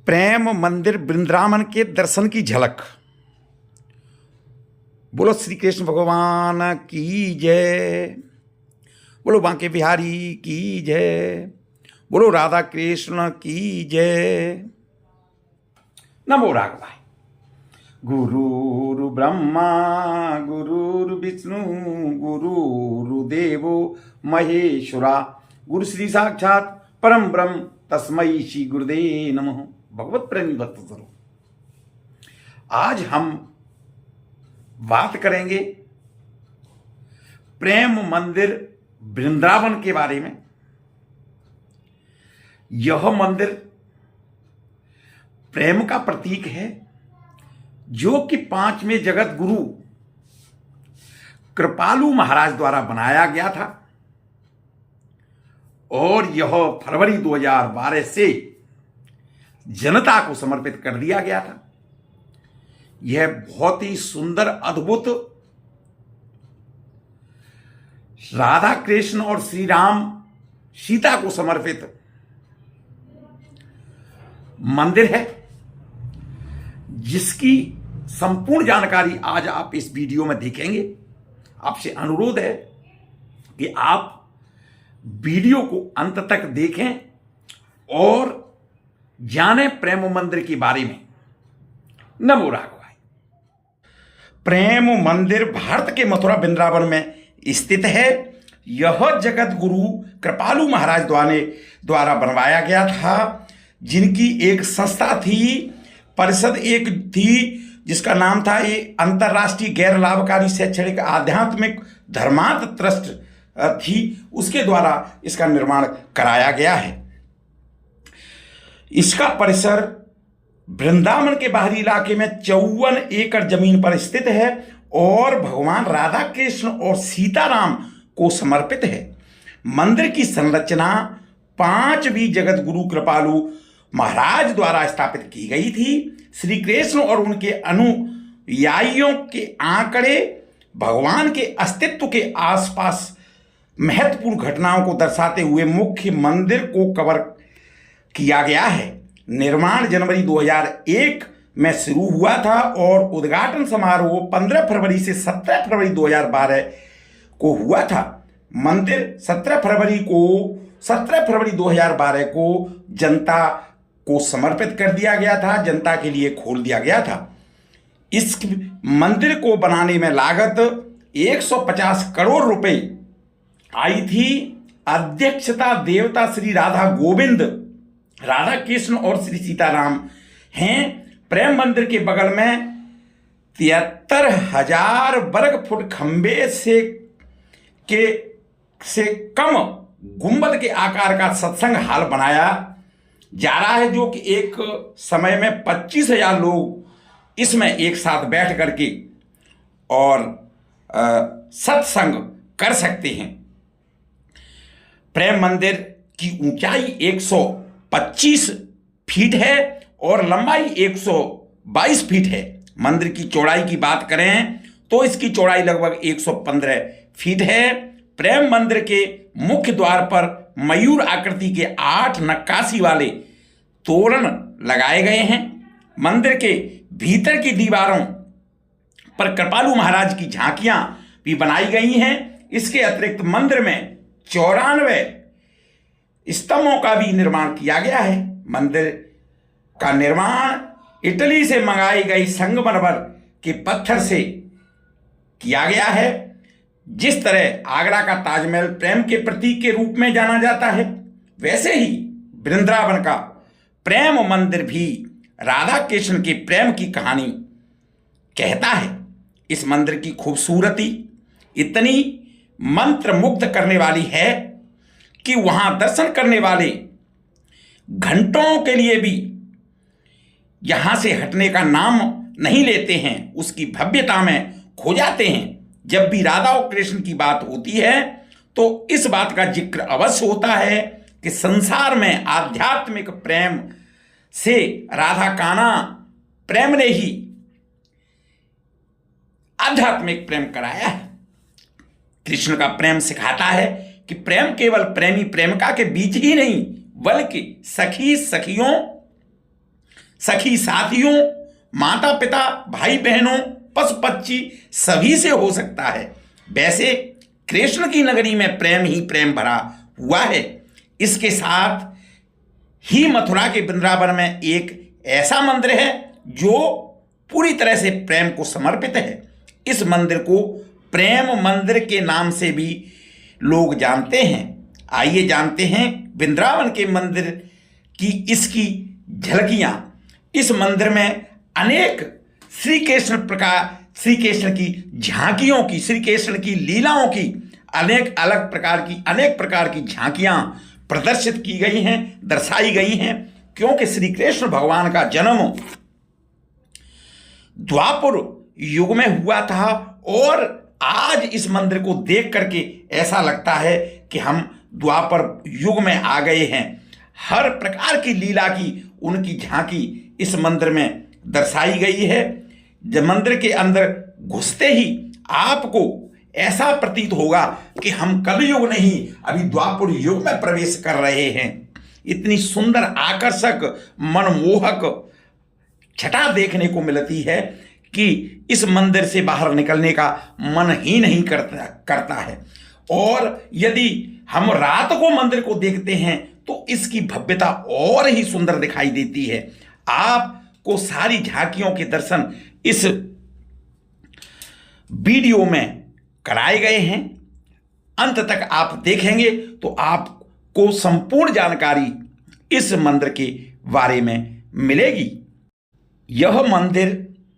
प्रेम मंदिर वृंदावन के दर्शन की झलक। बोलो श्री कृष्ण भगवान की जय, बोलो बांके बिहारी की जय, बोलो राधा कृष्ण की जय। नमो राघवाय। गुरुर् ब्रह्मा गुरुर्विष्णु गुरुर्देवो महेश्वरा, गुरु श्री साक्षात परम ब्रह्म तस्मै श्री गुरुदेव नमः। भगवत प्रेमी भक्त स्वरूप, आज हम बात करेंगे प्रेम मंदिर वृंदावन के बारे में। यह मंदिर प्रेम का प्रतीक है, जो कि पांचवें जगत गुरु कृपालु महाराज द्वारा बनाया गया था और यह फरवरी 2012 से जनता को समर्पित कर दिया गया था। यह बहुत ही सुंदर, अद्भुत राधा कृष्ण और श्री राम सीता को समर्पित मंदिर है, जिसकी संपूर्ण जानकारी आज आप इस वीडियो में देखेंगे। आपसे अनुरोध है कि आप वीडियो को अंत तक देखें और जाने प्रेम मंदिर के बारे में। नमो राघवाय। प्रेम मंदिर भारत के मथुरा वृंदावन में स्थित है। यह जगत गुरु कृपालु महाराज द्वारा बनवाया गया था, जिनकी एक संस्था थी, परिषद एक थी, जिसका नाम था ये अंतर्राष्ट्रीय गैर लाभकारी शैक्षणिक आध्यात्मिक धर्मार्थ ट्रस्ट थी। उसके द्वारा इसका निर्माण कराया गया है। इसका परिसर वृंदावन के बाहरी इलाके में 54 एकड़ जमीन पर स्थित है और भगवान राधा कृष्ण और सीताराम को समर्पित है। मंदिर की संरचना पांचवीं जगत गुरु कृपालु महाराज द्वारा स्थापित की गई थी। श्री कृष्ण और उनके अनुयायियों के आंकड़े भगवान के अस्तित्व के आसपास महत्वपूर्ण घटनाओं को दर्शाते हुए मुख्य मंदिर को कवर किया गया है। निर्माण जनवरी 2001 में शुरू हुआ था और उद्घाटन समारोह 15 फरवरी से 17 फरवरी 2012 को हुआ था। मंदिर 17 फरवरी 2012 को जनता को समर्पित कर दिया गया था, जनता के लिए खोल दिया गया था। इस मंदिर को बनाने में लागत 150 करोड़ रुपए आई थी। अध्यक्षता देवता श्री राधा गोविंद, राधा कृष्ण और श्री सीताराम हैं। प्रेम मंदिर के बगल में 73,000 वर्ग फुट खंबे से कम गुंबद के आकार का सत्संग हाल बनाया जा रहा है, जो कि एक समय में 25,000 लोग इसमें एक साथ बैठ करके और सत्संग कर सकते हैं। प्रेम मंदिर की ऊंचाई 125 फीट है और लंबाई 122 फीट है। मंदिर की चौड़ाई की बात करें तो इसकी चौड़ाई लगभग 115 फीट है। प्रेम मंदिर के मुख्य द्वार पर मयूर आकृति के 8 नक्काशी वाले तोरण लगाए गए हैं। मंदिर के भीतर की दीवारों पर कृपालु महाराज की झांकियां भी बनाई गई हैं। इसके अतिरिक्त मंदिर में 94 स्तंभों का भी निर्माण किया गया है। मंदिर का निर्माण इटली से मंगाई गई संगमरमर के पत्थर से किया गया है। जिस तरह आगरा का ताजमहल प्रेम के प्रतीक के रूप में जाना जाता है, वैसे ही वृंदावन का प्रेम मंदिर भी राधा कृष्ण के प्रेम की कहानी कहता है। इस मंदिर की खूबसूरती इतनी मंत्र मुग्ध करने वाली है कि वहां दर्शन करने वाले घंटों के लिए भी यहां से हटने का नाम नहीं लेते हैं। उसकी भव्यता में खो जाते हैं। जब भी राधा और कृष्ण की बात होती है तो इस बात का जिक्र अवश्य होता है कि संसार में आध्यात्मिक प्रेम से राधा काना प्रेम ने ही आध्यात्मिक प्रेम कराया है। कृष्ण का प्रेम सिखाता है कि प्रेम केवल प्रेमी प्रेमिका के बीच ही नहीं, बल्कि सखी सखियों सखी साथियों, माता पिता, भाई बहनों, पशु पक्षी सभी से हो सकता है। वैसे कृष्ण की नगरी में प्रेम ही प्रेम भरा हुआ है। इसके साथ ही मथुरा के वृंदावन में एक ऐसा मंदिर है जो पूरी तरह से प्रेम को समर्पित है। इस मंदिर को प्रेम मंदिर के नाम से भी लोग जानते हैं। आइए जानते हैं वृंदावन के मंदिर की इसकी झलकियां। इस मंदिर में अनेक श्री कृष्ण की झांकियों की, श्री कृष्ण की लीलाओं की अनेक प्रकार की झांकियां प्रदर्शित की गई हैं, दर्शाई गई हैं। क्योंकि श्री कृष्ण भगवान का जन्म द्वापर युग में हुआ था और आज इस मंदिर को देख करके ऐसा लगता है कि हम द्वापर युग में आ गए हैं। हर प्रकार की लीला की उनकी झांकी इस मंदिर में दर्शाई गई है। जब मंदिर के अंदर घुसते ही आपको ऐसा प्रतीत होगा कि हम कलयुग नहीं, अभी द्वापर युग में प्रवेश कर रहे हैं। इतनी सुंदर, आकर्षक, मनमोहक छटा देखने को मिलती है कि इस मंदिर से बाहर निकलने का मन ही नहीं करता है। और यदि हम रात को मंदिर को देखते हैं तो इसकी भव्यता और ही सुंदर दिखाई देती है। आपको सारी झांकियों के दर्शन इस वीडियो में कराए गए हैं। अंत तक आप देखेंगे तो आपको संपूर्ण जानकारी इस मंदिर के बारे में मिलेगी। यह मंदिर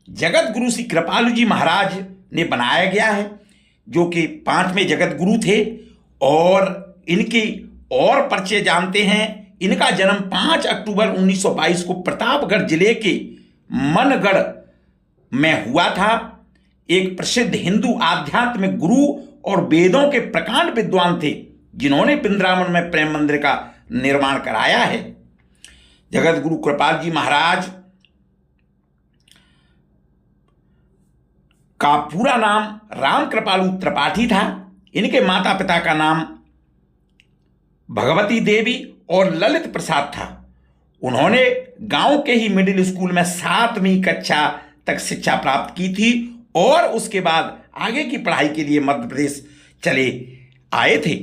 जगत गुरु श्री कृपालु जी महाराज ने बनाया गया है, जो कि 5वें जगत गुरु थे। और इनकी और परिचय जानते हैं। इनका जन्म 5 अक्टूबर 1922 को प्रतापगढ़ जिले के मनगढ़ में हुआ था। एक प्रसिद्ध हिंदू आध्यात्मिक गुरु और वेदों के प्रकांड विद्वान थे, जिन्होंने वृंदावन में प्रेम मंदिर का निर्माण कराया है। जगत गुरु कृपाल जी महाराज का पूरा नाम राम कृपालु त्रिपाठी था। इनके माता पिता का नाम भगवती देवी और ललित प्रसाद था। उन्होंने गांव के ही मिडिल स्कूल में 7वीं कक्षा तक शिक्षा प्राप्त की थी और उसके बाद आगे की पढ़ाई के लिए मध्य प्रदेश चले आए थे।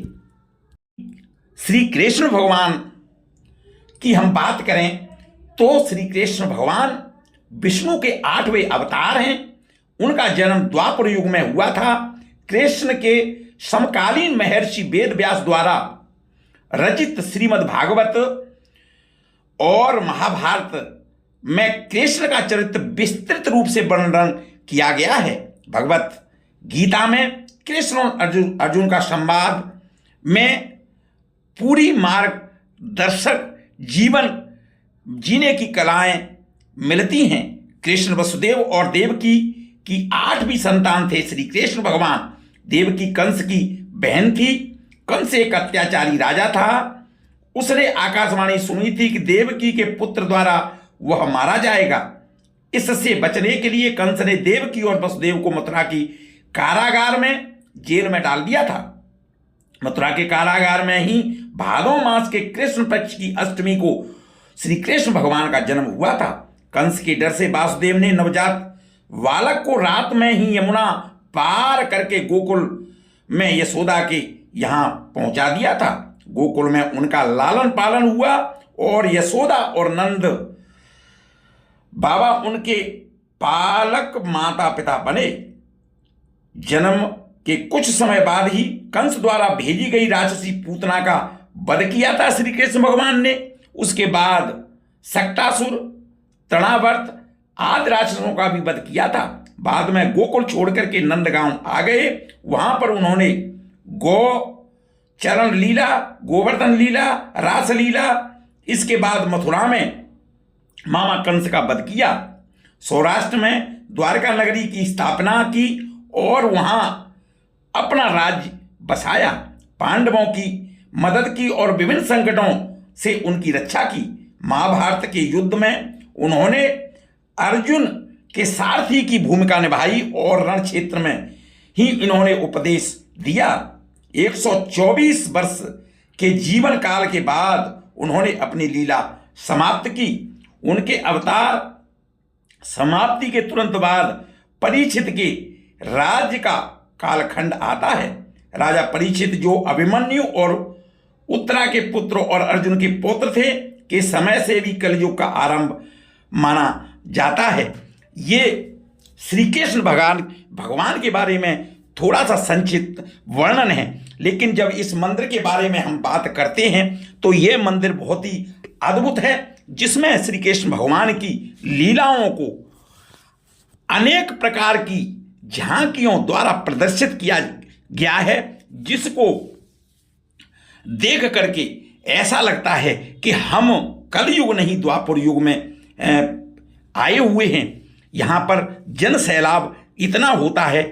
श्री कृष्ण भगवान की हम बात करें तो श्री कृष्ण भगवान विष्णु के 8वें अवतार हैं। उनका जन्म द्वापर युग में हुआ था। कृष्ण के समकालीन महर्षि वेद व्यास द्वारा रचित श्रीमद् भागवत और महाभारत में कृष्ण का चरित्र विस्तृत रूप से वर्णन किया गया है। भगवत गीता में कृष्ण और अर्जुन का संवाद में पूरी मार्गदर्शक जीवन जीने की कलाएं मिलती हैं। कृष्ण वसुदेव और देवकी की 8वीं संतान थे। श्री कृष्ण भगवान देवकी कंस की बहन थी। कंस एक अत्याचारी राजा था। उसने आकाशवाणी सुनी थी कि देवकी के पुत्र द्वारा वह मारा जाएगा। इससे बचने के लिए कंस ने देवकी और वसुदेव को मथुरा की कारागार में जेल में डाल दिया था। मथुरा के कारागार में ही भादो मास के कृष्ण पक्ष की अष्टमी को श्री कृष्ण भगवान का जन्म हुआ था। कंस के डर से वासुदेव ने नवजात बालक को रात में ही यमुना पार करके गोकुल में यशोदा के यहां पहुंचा दिया था। गोकुल में उनका लालन पालन हुआ और यशोदा और नंद बाबा उनके पालक माता पिता बने। जन्म के कुछ समय बाद ही कंस द्वारा भेजी गई राक्षसी पूतना का वध किया था श्री कृष्ण भगवान ने। उसके बाद सक्टासुर, तृणावर्त आदि राक्षसों का भी वध किया था। बाद में गोकुल छोड़कर के नंदगांव आ गए। वहां पर उन्होंने चरण लीला, गोवर्धन लीला, रास लीला, इसके बाद मथुरा में मामा कंस का वध किया। सौराष्ट्र में द्वारका नगरी की स्थापना की और वहां अपना राज्य बसाया। पांडवों की मदद की और विभिन्न संकटों से उनकी रक्षा की। महाभारत के युद्ध में उन्होंने अर्जुन के सारथी की भूमिका निभाई और रण क्षेत्र में ही इन्होंने उपदेश दिया। 124 वर्ष के जीवन काल के बाद उन्होंने अपनी लीला समाप्त की। उनके अवतार समाप्ति के तुरंत बाद परीक्षित के राज्य का कालखंड आता है। राजा परीक्षित जो अभिमन्यु और उत्तरा के पुत्र और अर्जुन के पौत्र थे के समय से भी कलयुग का आरंभ माना जाता है। ये श्री कृष्ण भगवान के बारे में थोड़ा सा संक्षिप्त वर्णन है, लेकिन जब इस मंदिर के बारे में हम बात करते हैं तो ये मंदिर बहुत ही अद्भुत है, जिसमें श्री कृष्ण भगवान की लीलाओं को अनेक प्रकार की झांकियों द्वारा प्रदर्शित किया गया है, जिसको देख करके ऐसा लगता है कि हम कलयुग नहीं द्वापर युग में आए हुए हैं। यहाँ पर जन सैलाब इतना होता है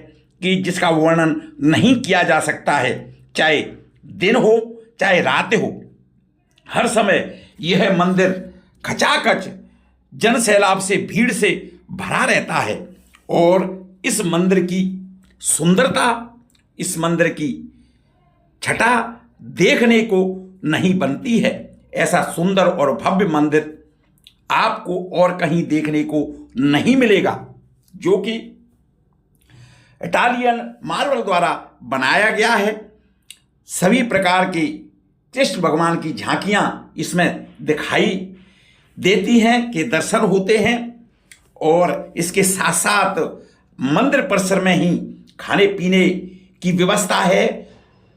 कि जिसका वर्णन नहीं किया जा सकता है। चाहे दिन हो चाहे रात हो, हर समय यह मंदिर खचाखच जन सैलाब से भीड़ से भरा रहता है। और इस मंदिर की सुंदरता, इस मंदिर की छटा देखने को नहीं बनती है। ऐसा सुंदर और भव्य मंदिर आपको और कहीं देखने को नहीं मिलेगा, जो कि इटालियन मार्बल द्वारा बनाया गया है। सभी प्रकार की कृष्ण भगवान की झांकियां इसमें दिखाई देती हैं, के दर्शन होते हैं। और इसके साथ साथ मंदिर परिसर में ही खाने पीने की व्यवस्था है।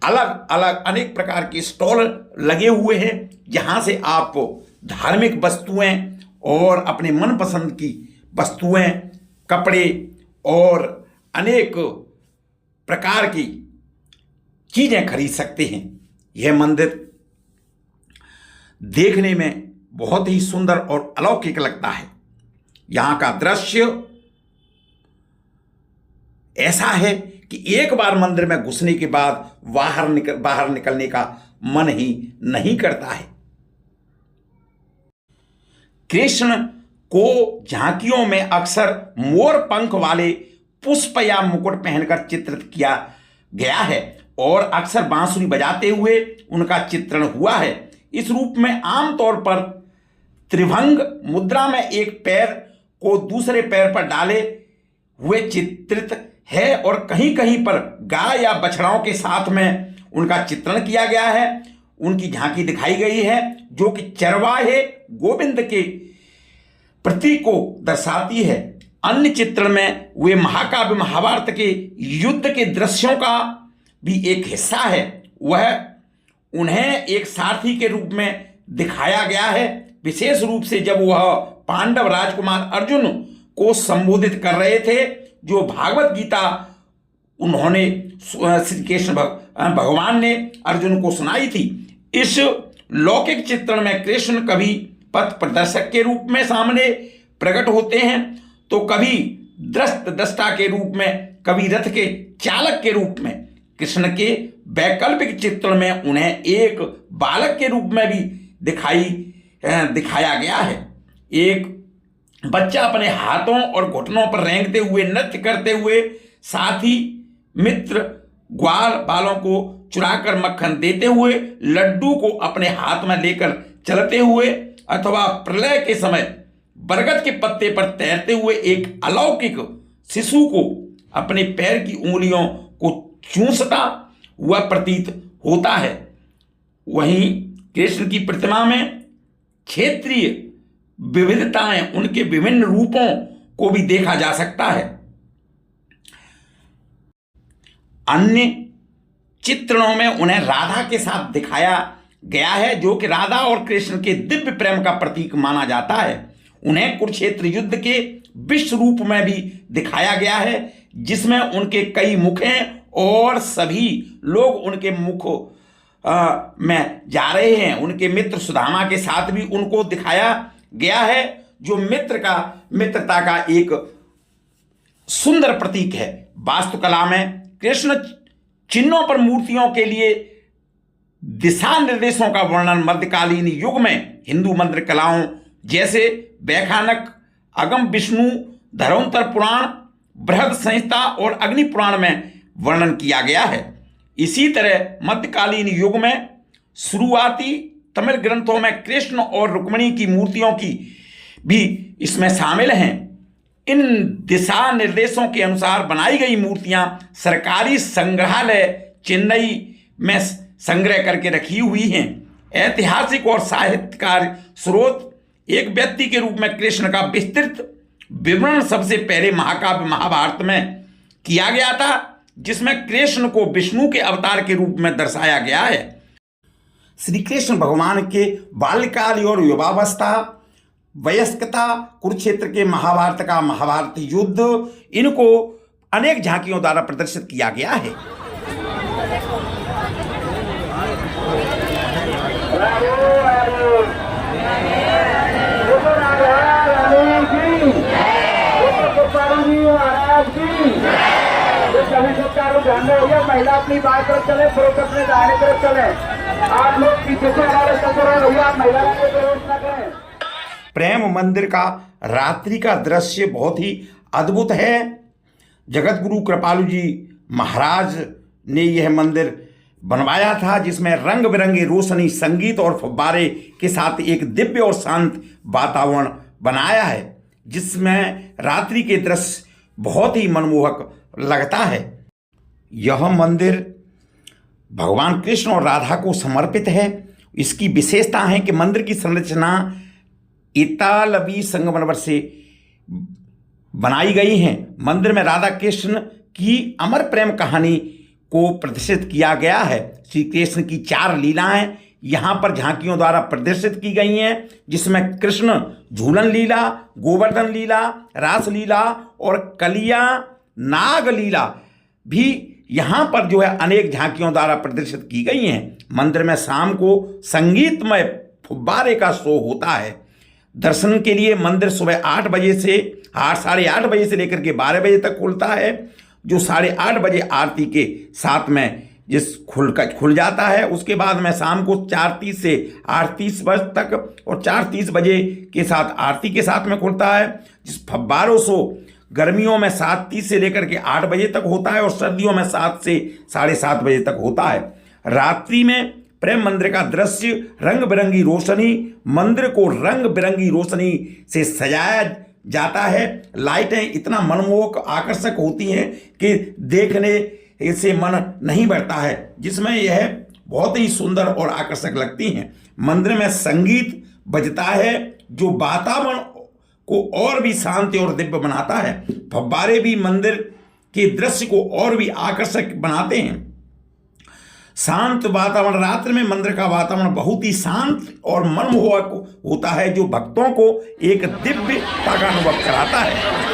अलग अलग अनेक प्रकार के स्टॉल लगे हुए हैं, जहां से आप धार्मिक वस्तुएं और अपने मनपसंद की वस्तुएं, कपड़े और अनेक प्रकार की चीजें खरीद सकते हैं। यह मंदिर देखने में बहुत ही सुंदर और अलौकिक लगता है। यहां का दृश्य ऐसा है कि एक बार मंदिर में घुसने के बाद बाहर निकलने का मन ही नहीं करता है। कृष्ण को झांकियों में अक्सर मोर पंख वाले पुष्प या मुकुट पहनकर चित्रित किया गया है और अक्सर बांसुरी बजाते हुए उनका चित्रण हुआ है। इस रूप में आमतौर पर त्रिभंग मुद्रा में एक पैर को दूसरे पैर पर डाले हुए चित्रित है और कहीं कहीं पर गाय या बछड़ाओं के साथ में उनका चित्रण किया गया है। उनकी झांकी दिखाई गई है, जो कि चरवाहे गोविंद के प्रतीक को दर्शाती है। अन्य चित्रण में वे महाकाव्य महाभारत के युद्ध के दृश्यों का भी एक हिस्सा है। वह उन्हें एक सारथी के रूप में दिखाया गया है, विशेष रूप से जब वह पांडव राजकुमार अर्जुन को संबोधित कर रहे थे, जो भागवत गीता उन्होंने श्री कृष्ण भगवान ने अर्जुन को सुनाई थी। इस लौकिक चित्रण में कृष्ण कभी पथ प्रदर्शक के रूप में सामने प्रकट होते हैं, तो कभी दृष्टा के रूप में, कभी रथ के चालक के रूप में। कृष्ण के वैकल्पिक चित्रण में उन्हें एक बालक के रूप में भी दिखाया गया है। एक बच्चा अपने हाथों और घुटनों पर रेंगते हुए नृत्य करते हुए, साथ ही मित्र ग्वाल बालों को चुराकर मक्खन देते हुए, लड्डू को अपने हाथ में लेकर चलते हुए, अथवा प्रलय के समय बरगद के पत्ते पर तैरते हुए एक अलौकिक शिशु को अपने पैर की उंगलियों को चूसता हुआ प्रतीत होता है। वहीं कृष्ण की प्रतिमा में क्षेत्रीय विविधताएं, उनके विभिन्न रूपों को भी देखा जा सकता है। अन्य चित्रणों में उन्हें राधा के साथ दिखाया गया है, जो कि राधा और कृष्ण के दिव्य प्रेम का प्रतीक माना जाता है। उन्हें कुरुक्षेत्र युद्ध के विश्व रूप में भी दिखाया गया है, जिसमें उनके कई मुख हैं और सभी लोग उनके मुख में जा रहे हैं। उनके मित्र सुदामा के साथ भी उनको दिखाया गया है, जो मित्रता का एक सुंदर प्रतीक है। वास्तुकला में कृष्ण चिन्हों पर मूर्तियों के लिए दिशा निर्देशों का वर्णन मध्यकालीन युग में हिंदू मंत्र कलाओं जैसे वैखानक, अगम विष्णु, धर्मोत्तर पुराण, बृहद संहिता और अग्नि पुराण में वर्णन किया गया है। इसी तरह मध्यकालीन युग में शुरुआती तमिल ग्रंथों में कृष्ण और रुक्मिणी की मूर्तियों की भी इसमें शामिल हैं। इन दिशा निर्देशों के अनुसार बनाई गई मूर्तियां सरकारी संग्रहालय चेन्नई में संग्रह करके रखी हुई हैं। ऐतिहासिक और साहित्यकार स्रोत एक व्यक्ति के रूप में कृष्ण का विस्तृत विवरण सबसे पहले महाकाव्य महाभारत में किया गया था, जिसमें कृष्ण को विष्णु के अवतार के रूप में दर्शाया गया है। श्री कृष्ण भगवान के बाल्यकाल और युवावस्था, वयस्कता, कुरुक्षेत्र के महाभारत का महाभारत युद्ध, इनको अनेक झांकियों द्वारा प्रदर्शित किया गया है। महिला अपनी बात तरफ चले, पुरुष अपने दाहिने तरफ चले। आप लोग पीछे से हमारे चक्कर भैया महिला को प्रवेश न करें। प्रेम मंदिर का रात्रि का दृश्य बहुत ही अद्भुत है। जगत गुरु कृपालु जी महाराज ने यह मंदिर बनवाया था, जिसमें रंग बिरंगी रोशनी, संगीत और फव्वारे के साथ एक दिव्य और शांत वातावरण बनाया है, जिसमें रात्रि के दृश्य बहुत ही मनमोहक लगता है। यह मंदिर भगवान कृष्ण और राधा को समर्पित है। इसकी विशेषता है कि मंदिर की संरचना इतालवी संगमरमर से बनाई गई है। मंदिर में राधा कृष्ण की अमर प्रेम कहानी को प्रदर्शित किया गया है। श्री कृष्ण की 4 लीलाएं यहाँ पर झांकियों द्वारा प्रदर्शित की गई हैं, जिसमें कृष्ण झूलन लीला, गोवर्धन लीला, रास लीला और कलिया नाग लीला भी यहाँ पर जो है अनेक झांकियों द्वारा प्रदर्शित की गई हैं। मंदिर में शाम को संगीतमय फुब्बारे का शो होता है। दर्शन के लिए मंदिर सुबह 8 बजे से 8-8:30 बजे से लेकर के 12 बजे तक खुलता है, जो 8:30 बजे आरती के साथ में खुल जाता है। उसके बाद में शाम को 4:30 से 8:30 बजे तक और 4:30 बजे के साथ आरती के साथ में खुलता है। जिस फव्वारों शो गर्मियों में 7:30 से लेकर के 8 बजे तक होता है और सर्दियों में 7 से 7:30 बजे तक होता है। रात्रि में प्रेम मंदिर का दृश्य रंग बिरंगी रोशनी, मंदिर को रंग बिरंगी रोशनी से सजाया जाता है। लाइटें इतना मनमोहक आकर्षक होती हैं कि देखने से मन नहीं बढ़ता है, जिसमें यह बहुत ही सुंदर और आकर्षक लगती हैं। मंदिर में संगीत बजता है, जो वातावरण को और भी शांति और दिव्य बनाता है। फव्वारे भी मंदिर के दृश्य को और भी आकर्षक बनाते हैं। शांत वातावरण, रात्रि में मंदिर का वातावरण बहुत ही शांत और मनमोहक होता है, जो भक्तों को एक दिव्यता का अनुभव कराता है।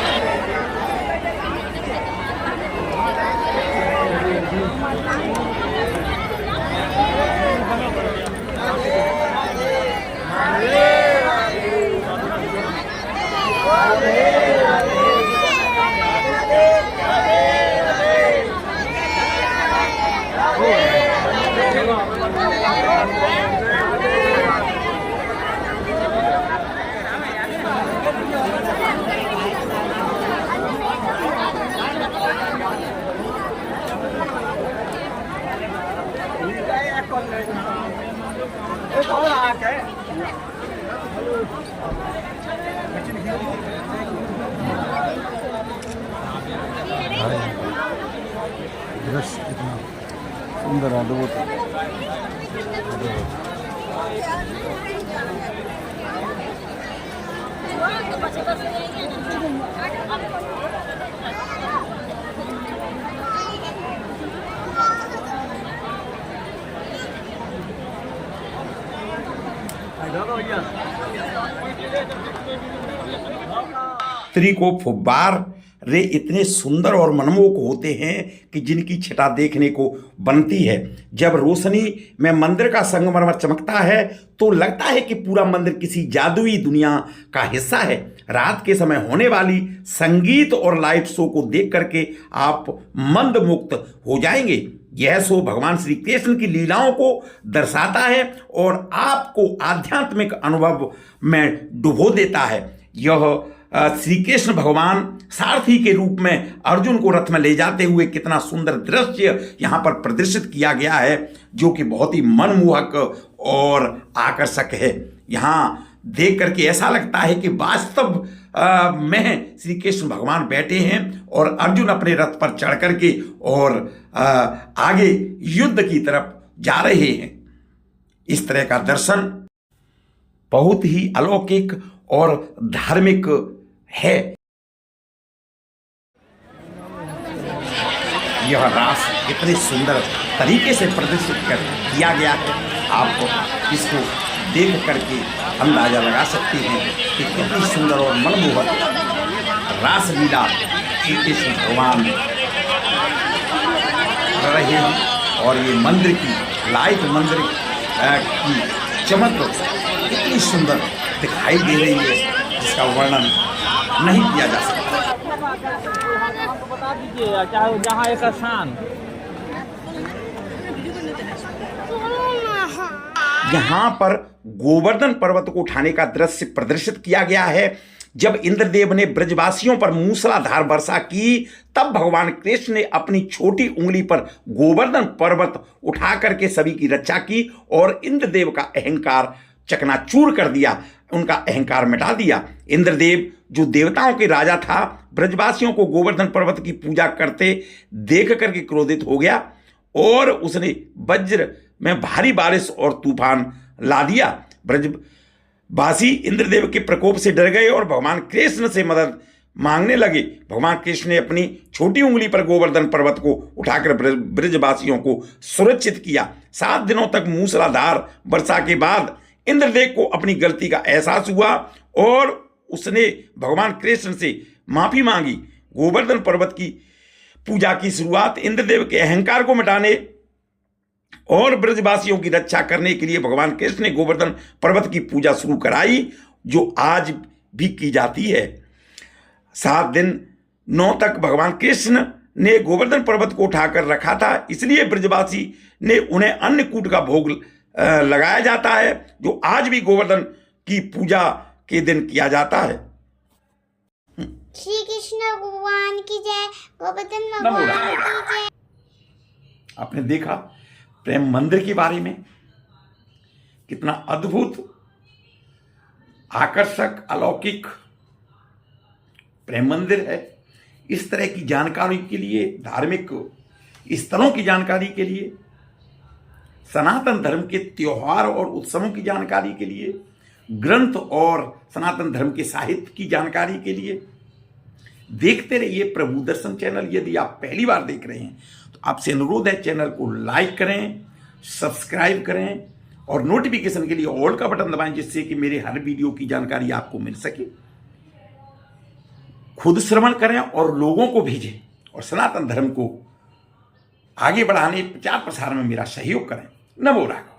दृश्य कितना सुंदर अद्भुत रात्रि को फुब्बारे इतने सुंदर और मनमोहक होते हैं कि जिनकी छटा देखने को बनती है। जब रोशनी में मंदिर का संगमरमर चमकता है तो लगता है कि पूरा मंदिर किसी जादुई दुनिया का हिस्सा है। रात के समय होने वाली संगीत और लाइट शो को देख करके आप मंत्रमुग्ध हो जाएंगे। यह शो भगवान श्री कृष्ण की लीलाओं को दर्शाता है और आपको आध्यात्मिक अनुभव में डुबो देता है। यह श्री कृष्ण भगवान सारथी के रूप में अर्जुन को रथ में ले जाते हुए कितना सुंदर दृश्य यहाँ पर प्रदर्शित किया गया है, जो कि बहुत ही मनमोहक और आकर्षक है। यहाँ देख करके ऐसा लगता है कि वास्तव में श्री कृष्ण भगवान बैठे हैं और अर्जुन अपने रथ पर चढ़ करके और आगे युद्ध की तरफ जा रहे हैं। इस तरह का दर्शन बहुत ही अलौकिक और धार्मिक है। यह रास इतने सुंदर तरीके से प्रदर्शित किया गया है, आप इसको देख करके अंदाजा लगा सकते हैं कि कितनी सुंदर और मनमोहक रासलीला श्री कृष्ण भगवान कर रहे हैं। और ये मंदिर की लाइट, मंदिर की चमक इतनी सुंदर दिखाई दे रही है जिसका वर्णन नहीं किया जा सकता। बता दीजिए चाहे जहाँ एक स्थान यहाँ पर गोवर्धन पर्वत को उठाने का दृश्य प्रदर्शित किया गया है। जब इंद्रदेव ने ब्रजवासियों पर मूसलाधार वर्षा की, तब भगवान कृष्ण ने अपनी छोटी उंगली पर गोवर्धन पर्वत उठा करके सभी की रक्षा की और इंद्रदेव का अहंकार चकनाचूर कर दिया, उनका अहंकार मिटा दिया। इंद्रदेव जो देवताओं के राजा था, ब्रजवासियों को गोवर्धन पर्वत की पूजा करते देख करके क्रोधित हो गया और उसने वज्र में भारी बारिश और तूफान ला दिया। ब्रजवासी इंद्रदेव के प्रकोप से डर गए और भगवान कृष्ण से मदद मांगने लगे। भगवान कृष्ण ने अपनी छोटी उंगली पर गोवर्धन पर्वत को उठाकर ब्रजवासियों को सुरक्षित किया। 7 दिनों तक मूसलाधार वर्षा के बाद इंद्रदेव को अपनी गलती का एहसास हुआ और उसने भगवान कृष्ण से माफी मांगी। गोवर्धन पर्वत की पूजा की शुरुआत इंद्रदेव के अहंकार को मिटाने और ब्रजवासियों की रक्षा करने के लिए भगवान कृष्ण ने गोवर्धन पर्वत की पूजा शुरू कराई, जो आज भी की जाती है। 7 दिन 9 तक भगवान कृष्ण ने गोवर्धन पर्वत को उठाकर रखा था, इसलिए ब्रजवासी ने उन्हें अन्नकूट का भोग लगाया जाता है, जो आज भी गोवर्धन की पूजा के दिन किया जाता है। श्री कृष्ण भगवान की जय, गोवर्धन भगवान की जय। आपने देखा प्रेम मंदिर के बारे में, कितना अद्भुत, आकर्षक, अलौकिक प्रेम मंदिर है। इस तरह की जानकारी के लिए, धार्मिक स्थलों की जानकारी के लिए, सनातन धर्म के त्योहार और उत्सवों की जानकारी के लिए, ग्रंथ और सनातन धर्म के साहित्य की जानकारी के लिए देखते रहिए प्रभु दर्शन चैनल। यदि आप पहली बार देख रहे हैं तो आपसे अनुरोध है, चैनल को लाइक करें, सब्सक्राइब करें और नोटिफिकेशन के लिए ऑल का बटन दबाएं, जिससे कि मेरे हर वीडियो की जानकारी आपको मिल सके। खुद श्रवण करें और लोगों को भेजें और सनातन धर्म को आगे बढ़ाने, प्रचार प्रसार में मेरा सहयोग करें। नमो राघव।